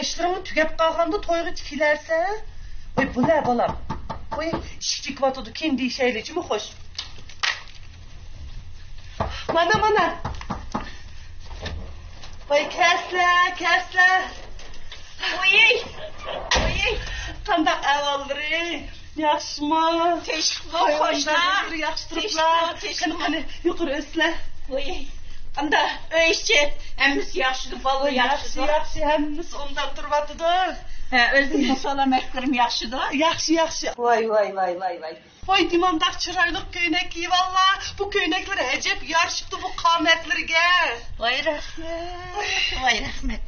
İşlerini tükep kalğanda toyğa kelerse. Oy bu ne balam? Oy işçik vatıdı kendi şeyleci mi hoş? Mana. Oy kesler. Oy. Kandak avalları. Yaxşımı? Teşekkür hoşlar. Yaxşıtırıqlar. Qani yuqur öslə. Oy. Anda öyüşçe hemiz yaxşıdır balı yaxşıdır. Yaxşı hemiz ondan durmadıdır. Özüm salam eklerim yaxşıdır. Yaxşı. Vay. Oy dimandaq çıraylık köynək giy valla. Bu köynəklər əcəb yarışıbdı bu qametlərə. Vay rahmet.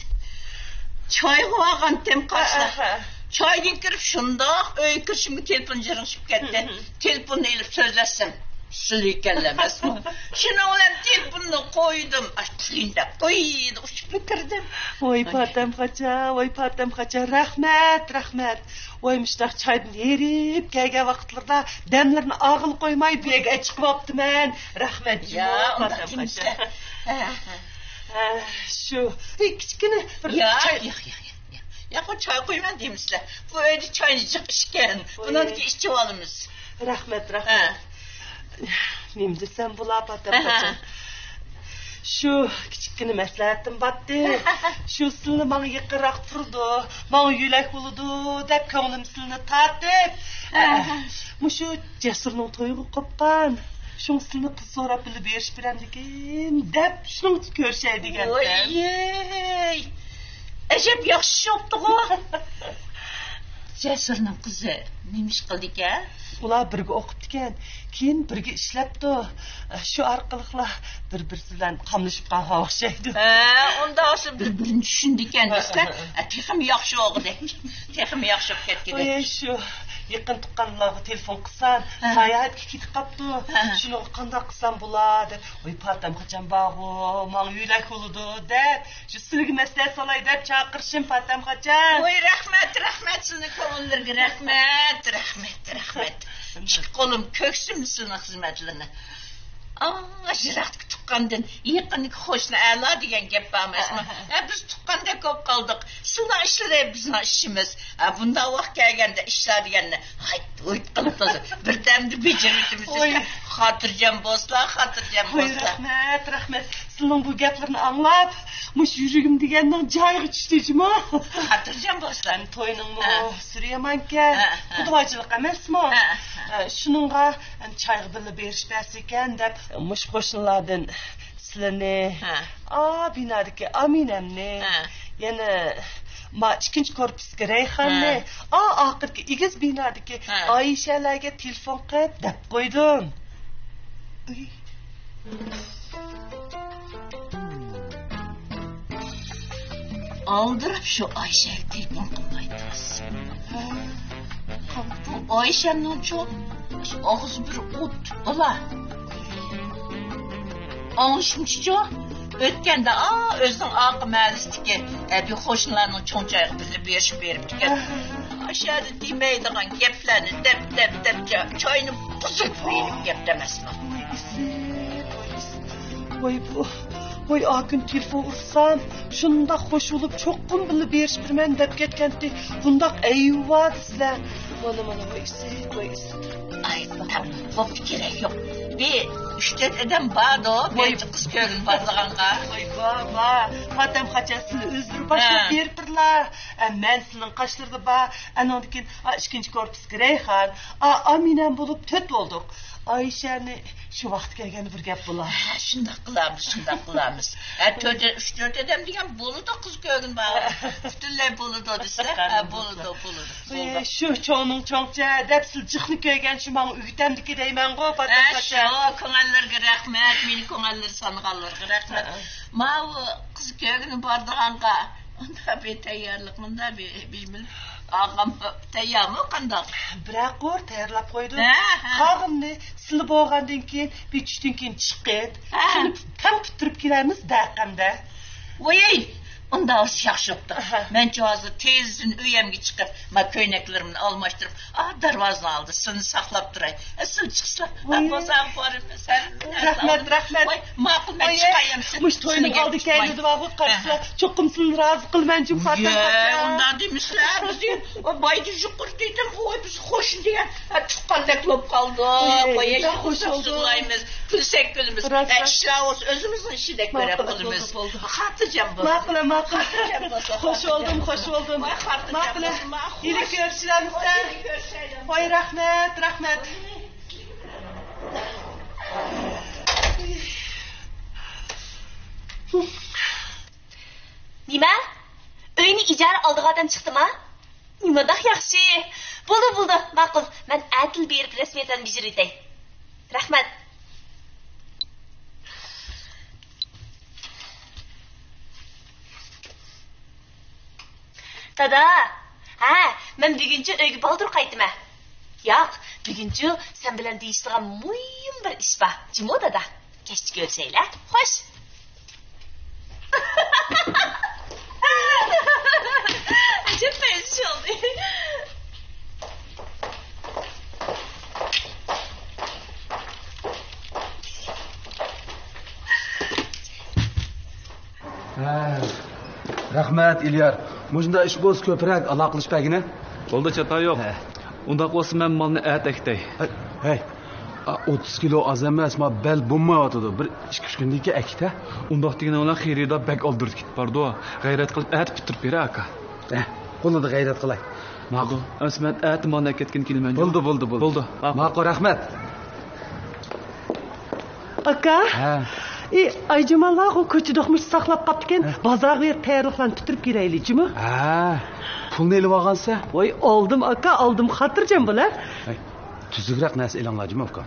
Çay koyağın tem kaçla. Çaydan kirip şunda öykür şimdi telefon cırışıp gitti. Telefonu elip sözlesin. Sülükellemez mi? Şimdi olan telefonunu koydum. Aslında koydum. Uçup bitirdim. Oy patam kaça. Rahmet. Oy müştaq çaydan erip gelge vakitlarda demlerini ağıl koymay bege çıkıp aptı men. Rahmet. Ya onda kimse. Şu küçükene bir çay. Ya bu çay koyman demişler. Bu öyle çaycık işken. Bunun ki işçi oğlumuz. Rahmet. Mimdi sen bula patam kaça. Şu küçükene məsləhətim batdı. Şu sılını bana yıqıraq turdu. Bana yülək buludu. Dep könglim sılını tartıp. Şu cesurun toyuğu qopqan. Şunun sılını kız sonra bilib veriş birəmdikin. Dep şunun görüşəydi gəldim. Oy. Əcəb yaxşı oldu o. Cesurun kızı neymiş qıldı ki? Ular birge okup diken, keyin birge işlepdi. Şu arkalıkla bir-birisi bilen kamlaşıp kalma başlaydı. Onda asıl birbirini düşündü kendisi. Texim yaxşı oldu. Texim yaxşı oldu ketki. Oy şu yakın tıkanlarına telefon kısan, sayahat kikit kaptı. Şunu kanda kısan bula dep. Oy patam kaçan bağı, man yülek oludu dep. Şu sırgı mesele salay dep çakırşım patam kaçan. Oy rahmet sını konularga rahmet. Çık kolum köksüm sını hizmetlerine. Jiratki tuqqandan yaqinlik hoşla a'la degan gap bormasmi? Biz tuqqanda ko'p qoldik. Suna ishlari bizning ishimiz. Bunda vaqt kelganda ishlar deganni hayt qilib birdamda bejarishimiz. Xotirjam bo'lslar. Rahmet. Sizning bu gaplarni anglab, mush yuragim deganning joyiga tushdimi? Xotirjam bo'lslar. To'yning surayaman-kan. Xudochilik emasmi? Shuningga choyga bilib berish bas ekan deb mush qo'shnilardan sizlarni binadagi Aminamni yana ma ikkinchi korpusga Rayhonni oxirgi igiz binadagi Oyishalarga telefon qilib deb qo'ydim. Aldırıp şu Ayşe'ye telefon kılmaydınız. Bu Ayşe'nin çok ağız bir ut ola. Anışmışçı ötkende özünün akı məlistiki bir hoşunlarının çoğunca bizi berip diken. Aşağıda demeydiğen geplerini dep çayını buzup verip gep demez mi? Oy akın telefon ursam, şunda hoş olup çok kum bilip beriş birmen dep ketkendi. Bundak eyvah sizler. Bana koysun. Ay tamam, bu gerek yok. Bir 3-4 adam vardı o, bir kız görün bazıganğa. Oy baba, patam kaçasını özür başına beripirlar. Men sinin kaçlırdı ba, ondan ikinci korpus Rayhan, Aminem bulup töt olduk. Ayşe'ni şu vaqt kelgeni bir gap bular. Şundak qılamız. 3-4 adam degan buludu kız görün ba. Bütünley buludu desler. Buludu. Şu çoğunun çoğunca depsil cıqni kelgen şu bana üytemdiki deymen go patam kaça. Ko'ngillarga rahmat, meni ko'ngillar sanğanlarga rahmat. Ma kız görünü bardığanqa onda bir tayyorlik munda bilmem. Ağam tayyor mu qandaq? Biroq qo'r tayyorlab qo'ydim. Qog'imni silib olgandan keyin bir tushdan keyin chiqib, shuni tam kutirib kelamiz daqamda. Voy, Onda yaxşı yoktu. Ben çoğazı tezin üyemge çıkıp, ma köyneklerimini almıştırıp, darvazını aldı, seni saklap duray. Sen çıksla, bozan varım sen. Rahmet. Vay, makul ben çıkayım sen. Muş toyunun aldı kaynadı vakit karşıla. Çok kumsun razı kıl ben cümfatten. Ondan demişler, o baycı şukur dedim, oy biz hoşun diye. Çıkan deklop kaldı. Vay, hoş olduk. Külsek gülümüz. Şila olsun, özümüzün şidek verip gülümüz. Hatıcam bu. Makul. Hoş oldum. Makul. İyilik görüşürüz. Vay rahmet. Nima? Uyni ijara aldığı adam çıktı mı? Nima da yaxshi. Buldu. Ma'qul. Men atil berib rasmiyatdan bijirday. Rahmat. Dada. Men buguncha uyga baldur qaytdim. Yo'q, buguncha sen bilan deyishadigan muhim bir ish bor. Jimo dada. Kechki ko'rsanglar. Xo'sh. Acayip benziş oldu. Rahmat İlyar. Mujunda ish bo'z ko'proq aloqalashpagina. Bo'ldi chata yo'q. Unda bo'lsa men molni ataktay. Hey. 30 kilo az emas, ma bel bo'lmayotdi. Bir 2-3 kundan keyin akta. Undoq degani ular xerida bak oldirib ketpardi. G'ayrat qilib at bitirib bera aka. Qo'lida g'ayrat qilay. Ma'qul. Asmat at molni ketgan kelman. Bo'ldi. Ma'qul, rahmat. Aka. Aycımallar o kötü dokmuş saklap kaptıken bazar ver tayarlıklan tuturup gireylicimi? Pulni elib olgansa? Voy aldım hatırcam bular. Tuzukroq narsa e'lonlajimi aka?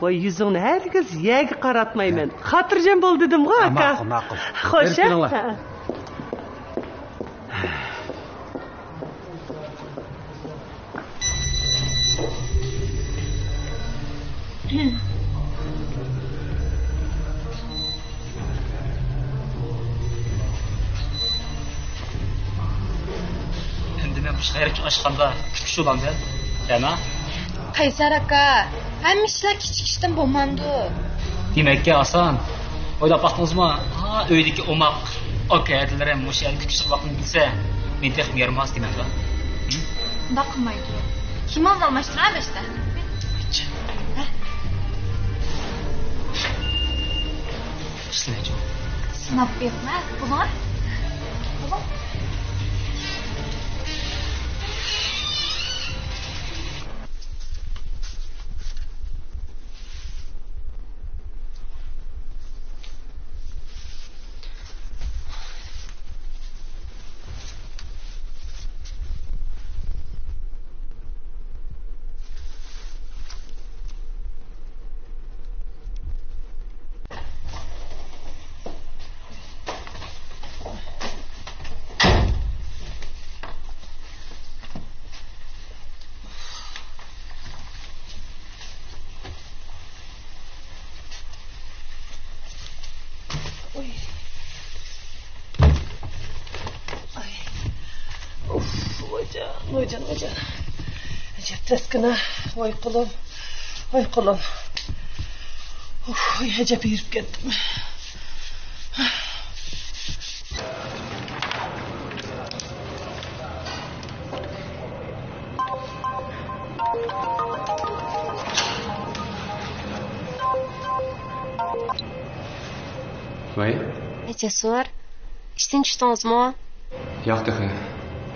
Voy yüzüngni herkes yegi qaratmayman. Hatırcam bol dedim ga aka. Ma'qul. Xo'sh. Xayrchi oshxonada kutish ulandı. Yana? Qaysar aka, hamma ishlar kichikishdan bo'lmamdi. Demakki oson. O'ylab baqdingizmi? Uydagi omoq akadilar ham o'sha kutish vaqtini bilsa, men texnik yarmas demaydi. Baqmaydi. Kim almashtiradi işte? Sizlarchi. Sinab berma, bular. Hocan. Acep teskine. Oy kulum. Acep yürüp gittim. Vay. Cesur. İşten chiqdingizmi? Yo'q dahi.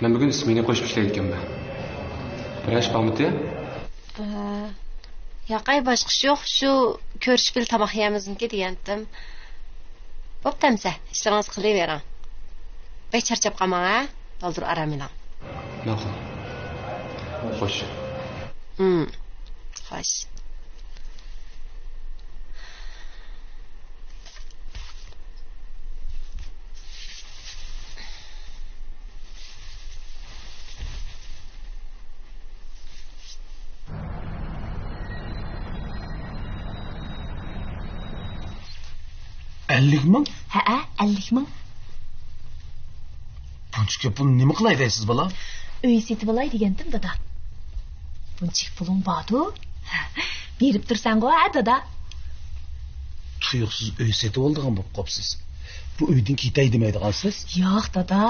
Men bugun ismini qo'shib ishlayotganman. Bir ish bormi-ti? Yo'q, boshqa ish yo'q. Shu ko'rishib tomoq yeyamizmi degandim. Bo'ptamsa, ishlaringiz qilavering. Bek charchab qolmang, a? Doldir aramilang. Ma'qul. Xo'sh. Xo'sh. $50,000? Ha, 50 ming. Buncha ko'p pulni nima qilay deysiz bolam? Uy setib olay degandim dada. Buncha pulim bordu. Berib tursan-ku, dada. Tuyuqsiz uy setib oldigan bo'lib qopsiz. Bu uydan ketay demaydigansiz? Yo'q dada.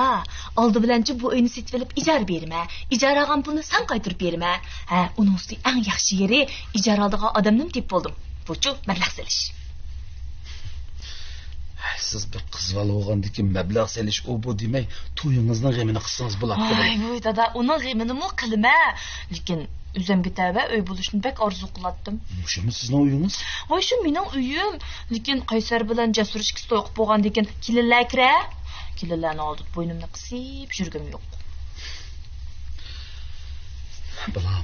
Oldi bilanchi bu uyni setib olib ijara berma. Ijara olgan pulni sen qaytarib berma. Uning usti eng yaxshi yeri ijara oldigan odamni deb bo'ldim. Buchu mablag' selish. Siz bir qiz bola bo'lgandan mablag' selish u bu demay, to'yingizning g'amini qilsangiz bo'ladi. Voy dada, uning g'amini mo qilma. Lekin o'zimga tava uy bo'lishni bek orzu qilatdim. Shumi sizning uyingiz? Voy shu mening uyim. Lekin Qaysar bilan Jasur ikkisi to'yib bo'lgandan keyin kelinlar kira. Kelinlarni oldi bo'ynimni qisib yurgim yo'q. Bilam.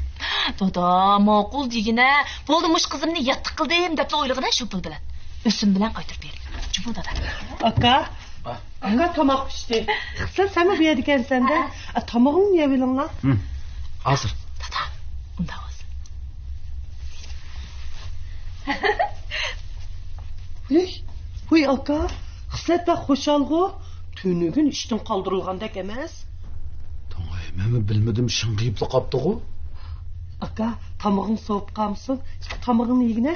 Dada, ma'qul degina, bo'ldi mush qizimni yattiq qildim deb o'ylig'idan shu pul bilan. O'sim bilan qaytarib ber. Jumbo dada. Aka. Aka tomoq pishdi. Sen mi bu yerda ekansan-da? Tomog'ingni yeb olinglar. Hozir. Dada, unda o'zi. Voy aka, xislat va xo'shalg'u tunugun ishdan qoldirilgandek emas. Men bilmadim, shing'iyib qopdi-ku. Aka, tomog'ing sovib qolsin. Tomog'ingni yegina.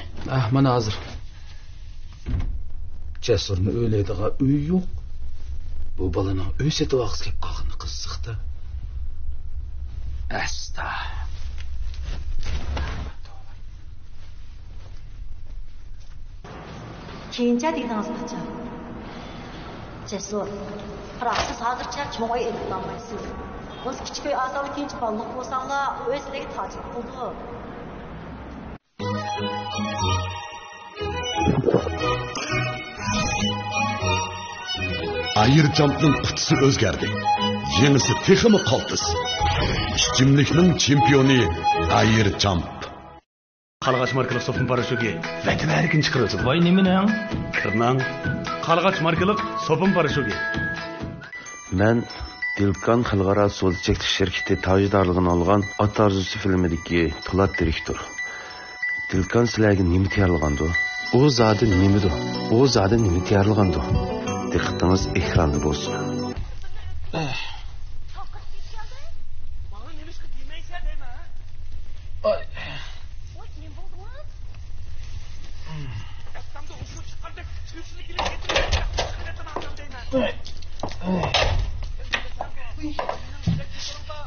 Mana hozir. Jasurni o'ylaydigan uy yo'q. Bu balaning uy setib olg'is kelib qolgani qiziqda. Asta. Keyincha deydingiz qachon? Jasur. Biroq siz hozircha cho'ng'ay e'lonlaysiz. Biz kichik uy a'zosi tinch bolliq bo'lsanglar, o'zlariga tojik bo'ldi. Ayirjumpning qutisi o'zgardi. Yengisi texmi qaltis. Ishchimlikning chempioni Ayirjump. Qalg'ach markali sopun parashugi vatan erkin chiqaradi. Voy nimaning? Kirnang. Qalg'ach markali sopun parashugi. Men Dilkan xalqaro so'zchilik shirkati tojdorligini olgan Ot orzusi filmidagi Po'lat direktor. Dilkan sizlarga nima tayyorlagandi? U zodi nimidi? U zodi nima tayyorlagandi? Diqqatingiz ekranda bo'lsin.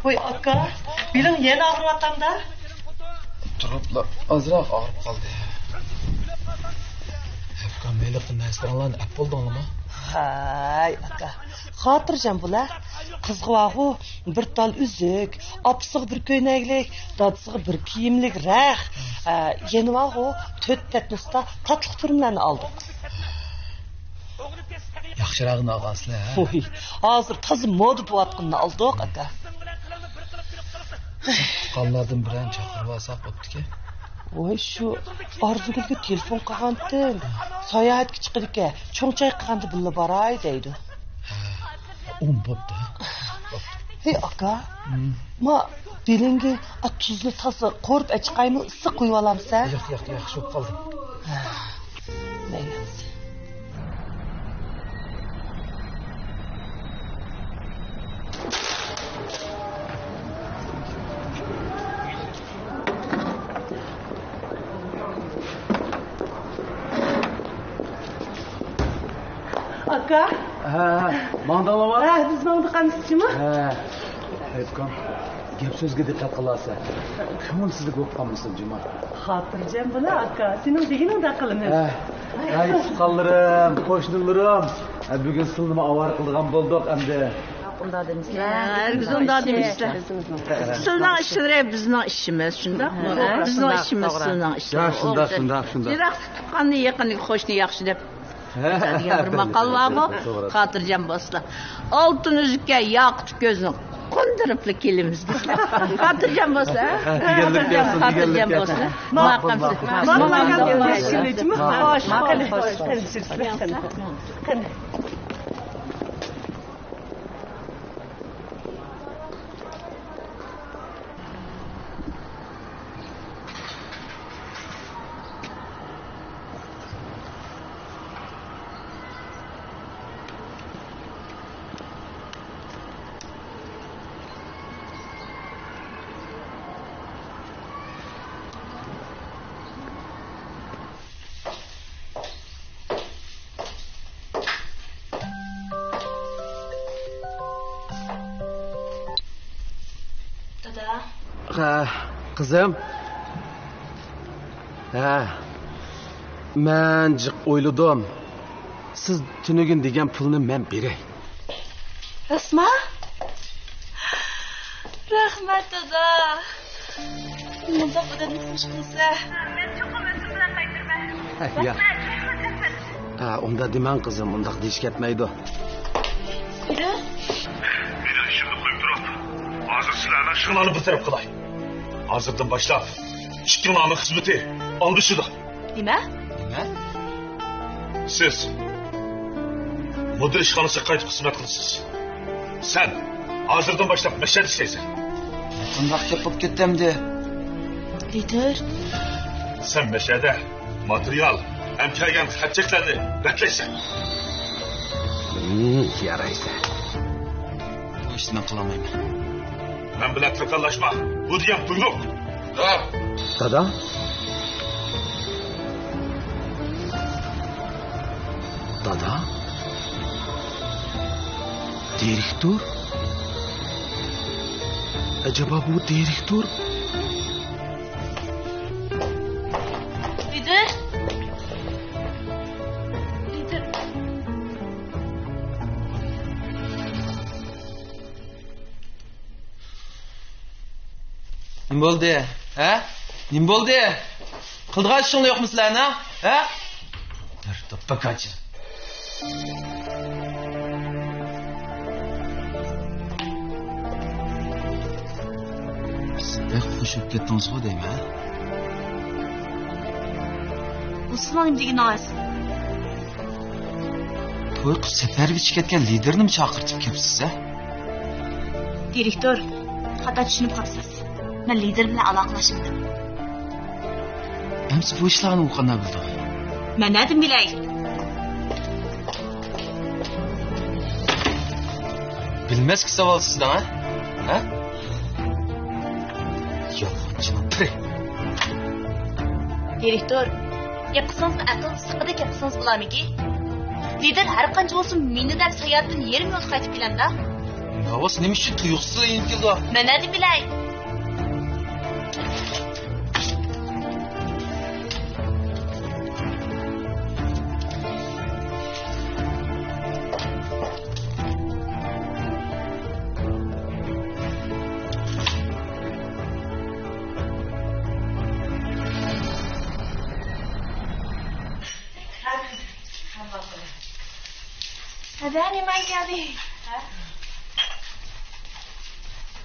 Voy aka, belim yana og'riyotganda. Turiblar, ozroq og'rib qoldi. Hafkan meyliqni nasranlarni ap bo'ldingmi? Hay aka, xotirjam bular. Qizg'avohu bir tal uzuk, opsig'i bir ko'ynaklik, dadsig'i bir kiyimlik raq, yenivahu 4 patnisda tatliq turumlarni oldik. Yaxshirog'ini olgansizlar. Voy, hozir toza moda bo'layotganini oldik aka. Qollardan bilan chaqirib olsak bo'pti-ku. Voy shu Orzugulga telefon qilgandim. Sayohatga chiqdi ekan. Cho'ngchay qilganda billa boray deydi. Bo'pti. Hey aka. Ma belingi tuzli toza qo'rib chiqaymi, issiq qo'yib olamsan? Yo'q, yaxshi bo'lib qoldi. Mayli. Aka. Mandalama. Biz manda qanchimi? Aytgan. Gap so'zga diqqat qilasiz. Ko'ngilsizlik bo'lib qolmasin, Juma. Xotirjam bo'la aka. Sening deganingda qilamiz. Ay, fuqallarim, qo'shnilarim. Bugun sizni avar qilgan bo'ldik endi. Unda demişler. Unda demişler. Sizning ishlar bizning ishimiz, shundaqmi? Bizning ishimiz sizning ishlar. Shunda. Yiroq tutqanni yaqinlik qo'shni yaxshi deb. degan bir maqol bormi? Xotirjam bo'lsizlar. Oltin uzukka yoqut ko'zni qondiribli kelimiz bizlar. Xotirjam bo'lsa, xotirjam bo'lsa. Qizim. Men jiq o'yladim. Siz tunugin degan pulni men beray. Asma? Rahmat dada. Bunda odamni xush qilsa. Men cho'qim o'zim bilan qaytirman. Ya. Unda demang qizim, undaq deyish ketmaydi. Buyur. Meni ishimni qo'yib turib, hozir sizlarni ishinglarni bitirib qilay. Hozirdan boshlab ikkilarning xizmati oldishida. Nima? Siz mudir ishxonasiga qaytib xizmat qilasiz. Sen hozirdan boshlab mashhad ishlaysan. Bundaq gap bo'lib ketdimdi. Lider. Sen mashhada material, ham kelgan xatchaklarni ratlaysan. Yaraysa. Bu ishni men qilolmayman. Men bilan tirqallashma. Bu degan buyruq. Dada? Dada? Direktor? Acaba bu direktor? Lider. Lider. Nim bo'ldi? Ha? Nim bo'ldi? Qildigan ishinglar yo'qmi sizlarni? Ha? To'pakachi. Sizlar qo'shib ketdingiz-ku deyman. Musulmon degan oz. To'y qilib safarga chiqib ketgan liderni chaqirtib kelibsiz, ha? Direktor, xato tushunib qolibsiz. Men lider bilan aloqalashmadim. Hamsi bu ishlarni u qanday bildi? Men nima bilay? Bilmez ki savol sizdan, ha? Ha? Yolg'onchi. Direktor, yapsanız aql siqida yapsanız bulamiki? Lider har qancha bo'lsin meni deb sayyoratdan yerim yo'l qaytib kelanda. Havas nima uchun tuyuqsiz intildi? Men nima bilay?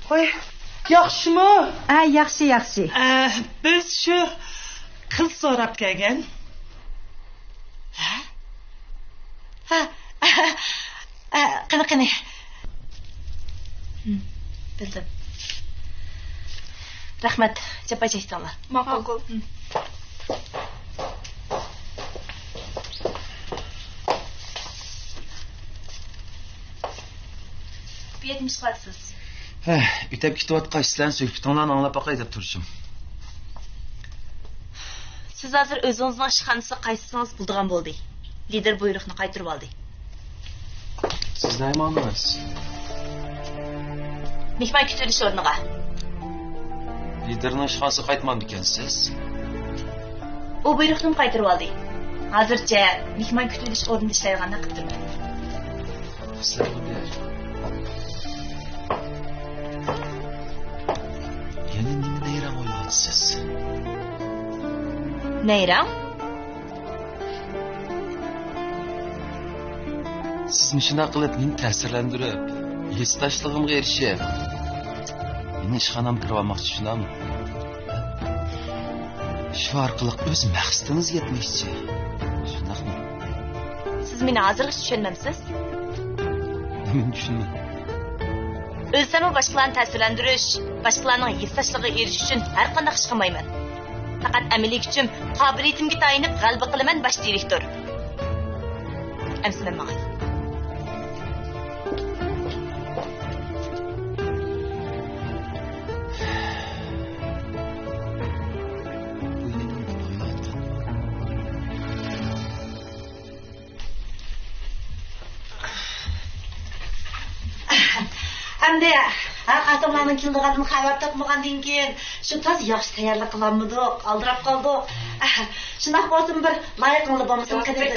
Qo'y, yaxshimi? Yaxshi. Biz shu qiz so'rab kelgan. Qani. Bildim. Rahmat, chapachaysanlar. Ma'qul. Yetmiş qatsiz. Ütep ketayotgan sizlarni söhbatinglarni anglab boqay deb turishim. Siz hozir o'zingizning ishxonasiga qaytsangiz bo'ldigan bo'ldi. Lider buyruqni qaytarib oldi. Siz nima oldingiz? Mehmon kutilish o'rniga. Liderning ishxonasiga qaytmadi ekansiz? U buyruqni qaytarib oldi. Hozircha mehmon kutilish o'rnida ishlayotganini qilib turibdi. Sizlar bunday siz. Neyram? Siz shuna qilib meni ta'sirlantirib, yesdashligimga erishib, meni ishxonamga kirib olmoqchi shunami? Shu orqali o'z maqsadingizga yetmoqchi. Shundaqmi? Siz meni hozircha tushunmamsiz? Men tushunmayman. O'zimni boshqalarni ta'sirlantirish, boshqalarning yesdashligiga erishish uchun har qanday ish qilmayman. Faqat amaliy kuchim, qobiliyatimga tayinib g'alaba qilaman bosh direktor. Amsiman ma'qul. Атамларның килдигәнен хәбәр тапмагандан кин, шу таз яхшы таярлык кыламмыдык, алдырап калдык. Шундый булсын бер лайыклы булмасын кадәр.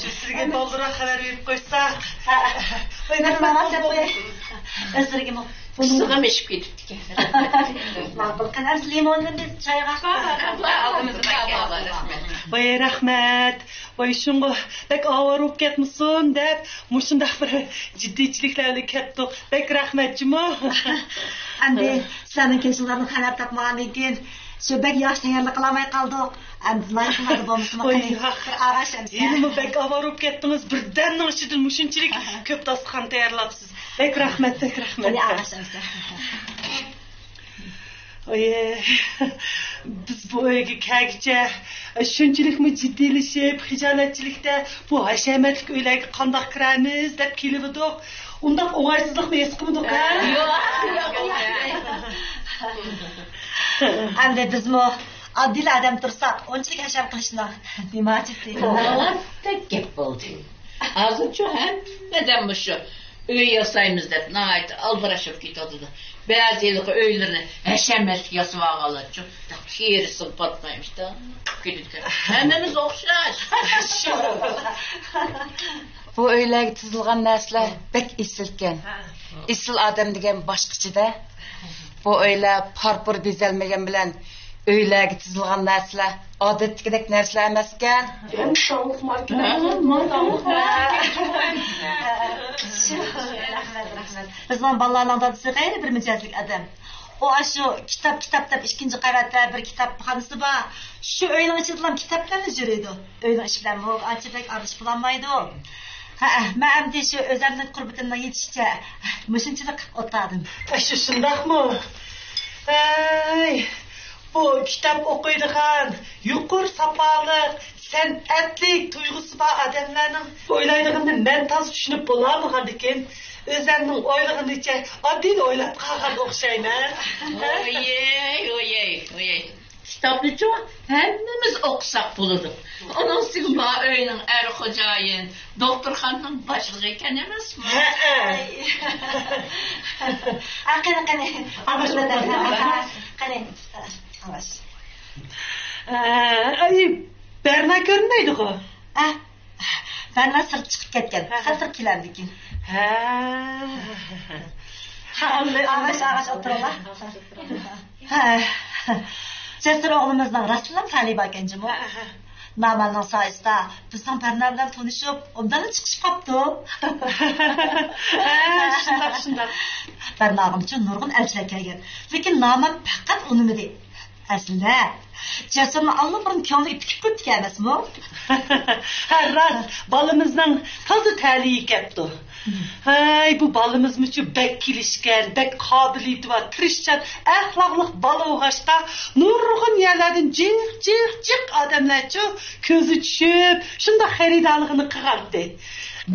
Sizga dolduroq xabar berib qo'ysak. Özürgüm o. Suga meşip ketibdi. Maqul qanars limondan biz çayga. Voy rahmat. Voy shunga bek avvarib ketmisin deb, mushundaq bir jiddiychiliklarga ketdik. Bek rahmatjimo. Endi senin keşinlerini xabar tapmagandan keyin shu bek yaxshi tayyorlik qilmay qoldik. Endi loyihalar bo'lmasa Ağaşım. Yeni bek avvarib ketdingiz. Birdanning ichidan mushunchalik ko'p dasturxon tayyorlabsiz. Bek rahmat. Ağaşım. Oye, biz bu uyga kelguncha shunchalikmi jiddiylashib, hijolatchilikda bu hashamatlik uylarga qandoq kiramiz deb kelibdik. Unda o'g'aysizlikni his qilmadik ha? Yo'q. Endi bizmi oddiy odam tursak, unchalik hasham qilishni demoqchisi. Albatta gap bo'ldi. Hozircha hammadan shu uy yasaymiz deb nəhayət aldırışıb getdi. Bəzi öylərini həşəmətlik yasıb ağalar. Çox gerisi patlaymış da. Gedib. Həmmimiz oxşar. Bu öylərə tizilgan nəslər bək isilkən. İsil adam degan başqaçıda. Bu öylər parpur bezəlməyən bilən öylərə tizilgan nəslər odatdagidek narsalar emaskan. Bizning balalarning dadisi g'ayri bir mijozlik odam. O shu kitob deb ikkinchi qavatda bir kitobxonasi bor. Shu uyning ichida kitoblarni yuradi. Uyning ishi bilan bu anchalik arish bo'lmaydi. Men endi shu o'zimning qurbatimdan yetishcha mushunchalik o'tadim. Shu shundaqmi? Bu kitap o'qiydigan, yuqur sapaliq, san'atlik tuyg'usi bor odamlarning o'ylaydig'ini men toz tushunib bo'lolmagandikin, o'zlarining o'ylig'inicha oddiy o'ylab qolgan o'xshayman. Oy. Kitapni-chu hammamiz o'qisak bo'ladi. Onun sigma öyünün xo'jayin, doktorxonaning boshlig'i ekan emasmi? Qani. Ay, Berna ko'rinmaydi-ku. Berna sir chiqib ketgan. Hozir kelardikin. Ağaç o'tirlar. Cesur o'g'limizning rostlan taliba ekanjimi? Namanning soyasida bizning Berna bilan tanishib, obdan chiqib qopdi. Shundoq. Berna'nın uchun nurg'un elchilar kelgan. Lekin Naman faqat unimidi. Aslida Jasurni allaqachon ko'ngliga tikib ketgan emasmi? Rost, balamizning toza ta'liyi ketdi. Hay, bu balamizmi-chu bek kelishgan, bek qobiliyati va tirishchan, axloqli bola o'g'ashqa nurg'un yerlardan jiq odamlar-chu ko'zi tushib, shunda xaridorligini qilgandi.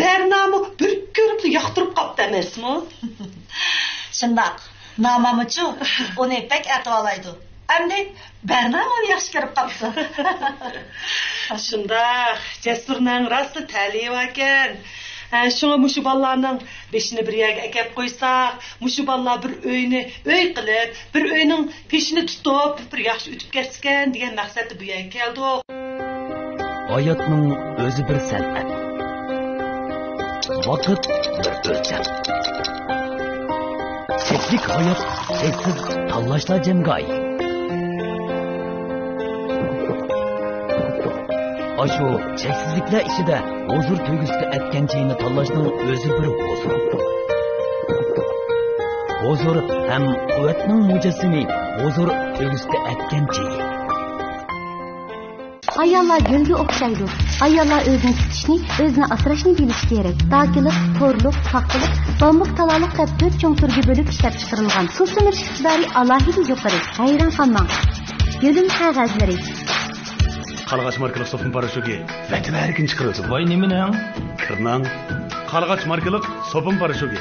Berna'mı bir ko'rib yoqtirib qopdi emasmi? Shundoq. Namamı-chu uni bek atvolaydi. Endi Berna'm uni yaxshi ko'rib qopdi. Shundoq, Jasurning rosti ta'liyi ekan. Şuna muşu ballarning beşini bir yerga akab qo'ysak, muşu ballar bir uyni uy qilib, bir uyning peshini tutib, bir yaxshi o'tib ketgan degan maqsadda bu yerga keldik. Hayotning o'zi bir san'at. Vaqt bir o'lcham. Cheklik hayot cheksiz tanlashlar jamgoyi. Aşu cheksizliklar ichida huzur tuyg'usiga atganchayni tanlashning o'zi bir huzur. Huzur ham quvvatning mujassimi, huzur tuyg'usiga atganchayi. Ayollar gölge o'xshaydi. Ayollar o'zini tutishni, o'zini asrashni bilishi kerak. Tokilik, to'rliq, paxtalik, bambuq talaliq deb 4 cho'ng turga bo'lib ishlab chiqarilgan. Suv simirish iqtidori alohida yuqori. Hayron qolmang. Yo'lim qog'ozlari. Qarg'aç markalı sopun paraşuti vatan erkin çıkarıldı. Voy nimaning? Kirnan. Qarg'aç markalı sopun paraşuti.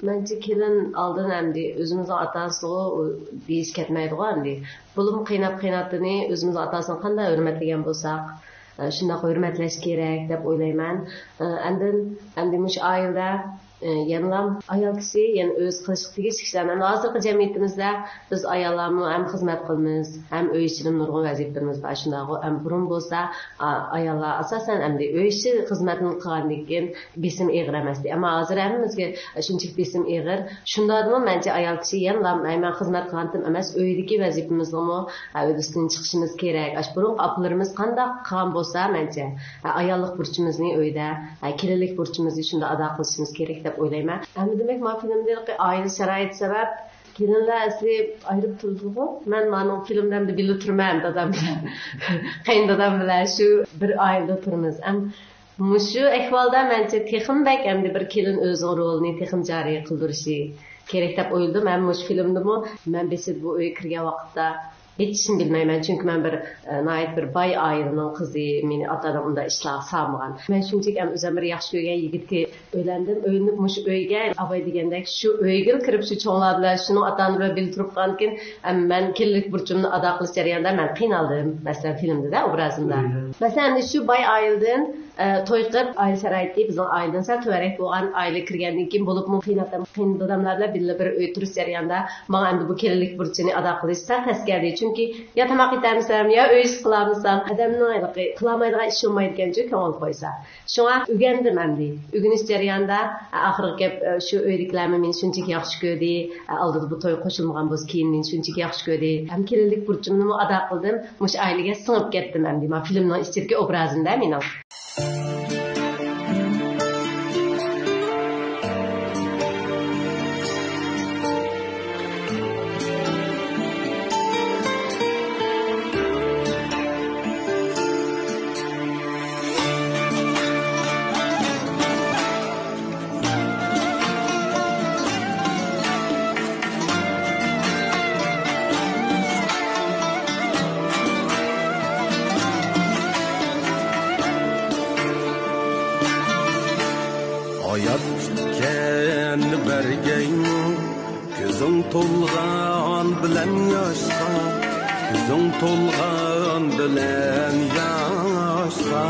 Bence kelin aldın endi özümüzün atası o deyiş ketmeydi o endi. Bulum qiynap qiynatını özümüzün atasını qanday hürmetligen bolsak, shunday hurmatlash kerak deb o'ylayman. Endi mush oilada yanılam ayol kishi, yani o'z qilish tegish kishilardan hozirgi jamiyatimizda biz ayollarni ham xizmat qilamiz, ham uy ishini nurg'un vazifalarimiz bor. Shunday ham burun bo'lsa, ayollar asosan hamda uy ishi xizmatini qilgandan keyin besim eg'ir emasdi. Ammo hozir hammamizga shunchalik besim eg'ir. Shundaymi mencha ayol kishi yanılam men xizmat qilganim emas, uydagi vazifamizga o'zimizdan chiqishimiz kerak. Burun apalarimiz qanday qilgan bo'lsa, mencha ayollik burchimizni uyda, kelinlik burchimizni shunda ado qilishimiz kerak deb o'ylayman. Endi demak, men filmdagi oila sharoit sabab kelinlar asli ayirib turdi-ku. Men mana filmlarda bilib turman, dadam bilan, qayindadam bilan shu bir oilada turamiz. Shu ahvolda mencha texmbek endi bir kelin o'z rolini texm joriy qildirishi kerak deb o'yladim. Men shu filmdami men besib bu uyga kirgan vaqtda hiç bilmeymen çünkü ben bir nait bir bay ailenin kızı, meni atadan unda işler sağmagan. Ben şunçak hem özümür yaxşı görgen yigitke öğlendim, öğlenip muş öyge, abay degendek şu öygil kirip şu çoğunlarla şunu atanı ve bildirip kanken ben kirlilik burcumunu ada kılıç jarayanda ben qiynaldım. Mesela filmde de obrazında. Mesela şu bay aileden toy qilib aile sharoitda bizning ailedan sal tuvarak bo'lgan aile kirgandan keyin bo'libmi qiyin odamlarla birga bir uy turish jarayonida menga endi bu kelinlik burchini ado qilish sal taskardi. Chunki ya tamoq yetamizlar, ya uy ish qilamizlar, odamning qilolmaydigan ish bo'lmaydi ekan-ku ko'ngil qo'ysa. Shunga o'rgandim endi. O'rganish jarayonida oxirgi gap shu uyliklarni meni shunchaki yaxshi ko'rdi, oldida bu to'y qo'shilmagan bo'lsa keyin meni shunchaki yaxshi ko'rdi. Ham kelinlik burchimni ado qildim, mush ailaga singib ketdim endi. Men filmning ichidagi obrazimda mening to'lg'an bilan yoshqa, ko'zing to'lg'an bilan yoshqa,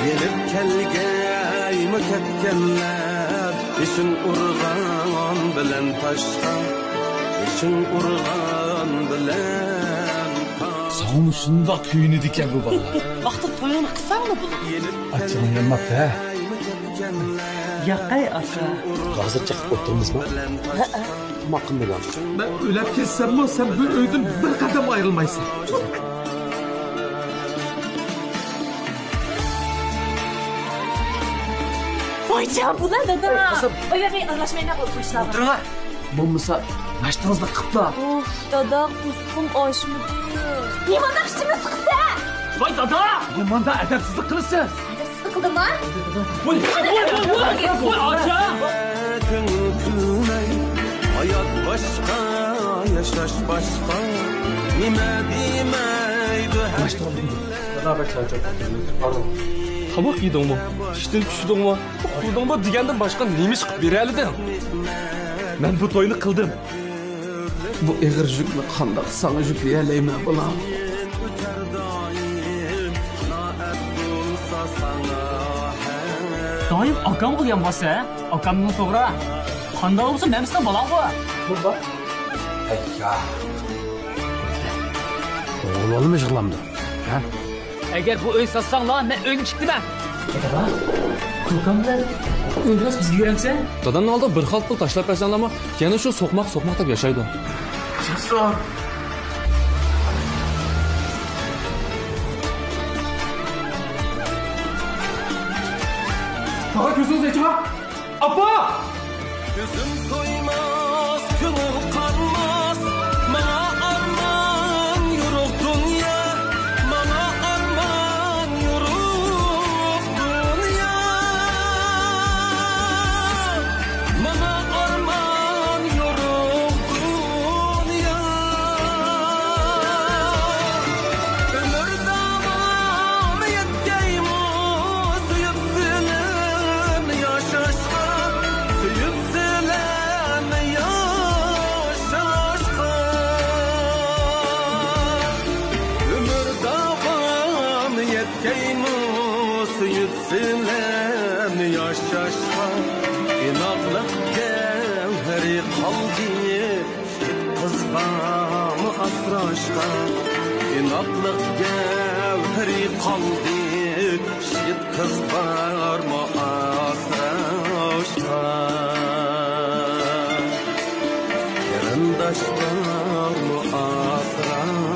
gelib kelgaymi ketganlar, ishing urg'an bilan toshqa, ishing urg'an bilan Sana shundoq kuyunidi ekan bu bola. Vaqti to'yini qilsangmi bu? Achchig'im kelmoqda. Yaqay aka. Hozir chiqib o'tirmizmi? Ha. Maqim bilan. Ben o'lib ketsam-mi, sen bu uydan bir qadam ayrilmaysan. Voyca, bular dada. Oyga aralashmayna qilib qo'yishlar. O'tiringlar. Bo'lmasa, nashtangizni qiliblar. Of, dada, qusqum oshmidi. Limon axshimiz qilsa. Voy dada, limanda adabsizlik qilasiz. Sıkıldıma? Voy, acha. Hayat başka, yaşaş başka. Nime demeydi her gün. Beraber çayacak. Pardon. Tamak yedingmi? Ishdan tushdingmi? Qurdingmi degandan boshqa nima chiqib beralidi? Men bu to'yni qildim. Bu ig'ir yukni qanday sana yuklayman bolam? Doim akam bo'lgan bo'lsa, akamning to'g'ri. Qanday bo'lsa, men sizdan bolam-ku. Baba. Aka. Oğlanım yığılamdı. Ha? Agar bu uy satsanglar, men uyga chiqdiman. Dada, ko'kamlar o'ylas bizga yuramsa? Dadanın oldi bir xalt pul tashlab bersanlarmi, yana shu so'qmoq deb yashaydi. Jasur. Baba gözünüzü açma. Abba! Gözüm koymaz, gönül kanmaz. Bana arman yürük dünya. Bana arman yürük dünya. Bana arman yürük dünya. Ömür davam yetkeyimiz, yaşaşma, söyüp söyle asrashqa inatlık gevheri kaldı şit kız var mı asrashqa yarandaş var mı asrashqa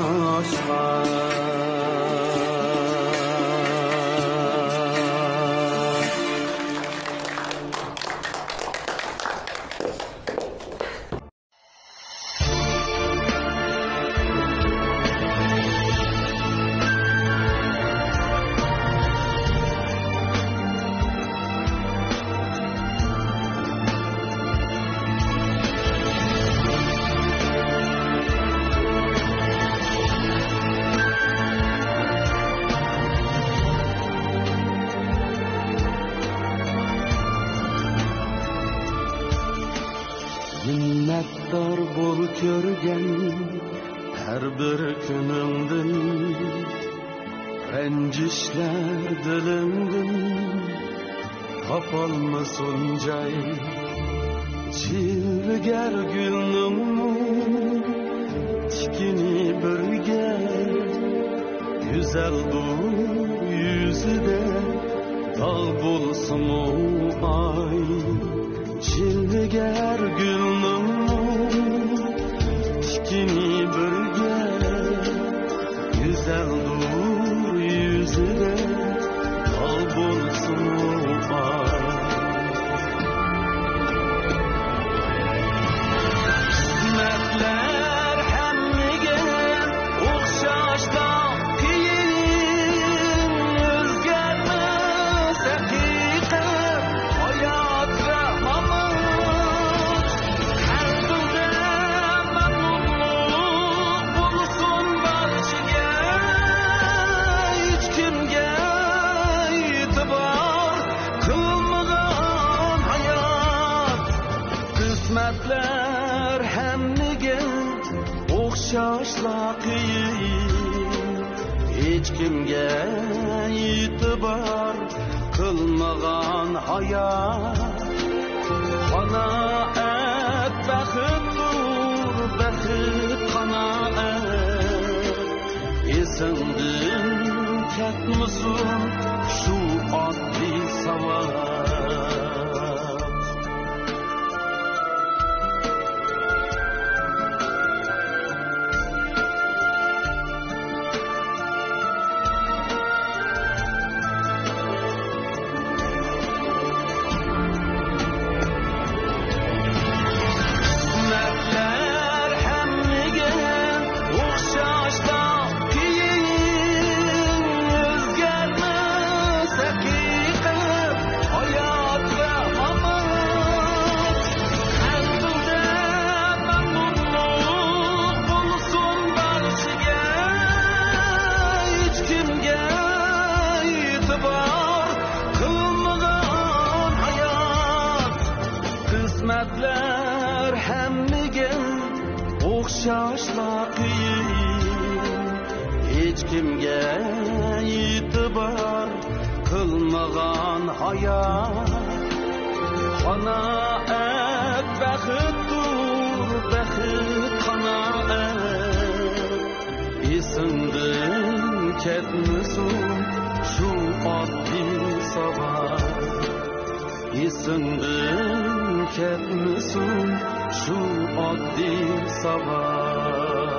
Minnettar bol körgen her bir günümdün rencişler dilimdin kapalmasın cay çilger gülnüm tikini birge güzel bu yüzüde dağ bulsun o ay çilger gülnüm tikini birge güzel dur yüzüne dal bulsun ay kısmetler hemmige okşaşta kiyin özgermez hakikat hayat rahmamız her dilde memnunluk bulsun barşiga hiç kimge itibar kılmagan hayat kısmetler hemmige okşaşla qiyin hiç kimge itibar kılmagan hayat qanaat baxtdur baxit qanaat esingdin ketmisin shu oddiy savol kısmetler hemmige okşaşta kiyin özgermez hakikat hayat rahmamız her dilde memnunluk bulsun barşiga hiç kimge itibar kılmagan hayat kısmetler hemmige okşaşla qiyin hiç kimge itibar kılmagan hayat qanaat baxtdur baxit qanaat esingdin ketmisin shu oddiy savol esingdin ketmisin shu oddiy savol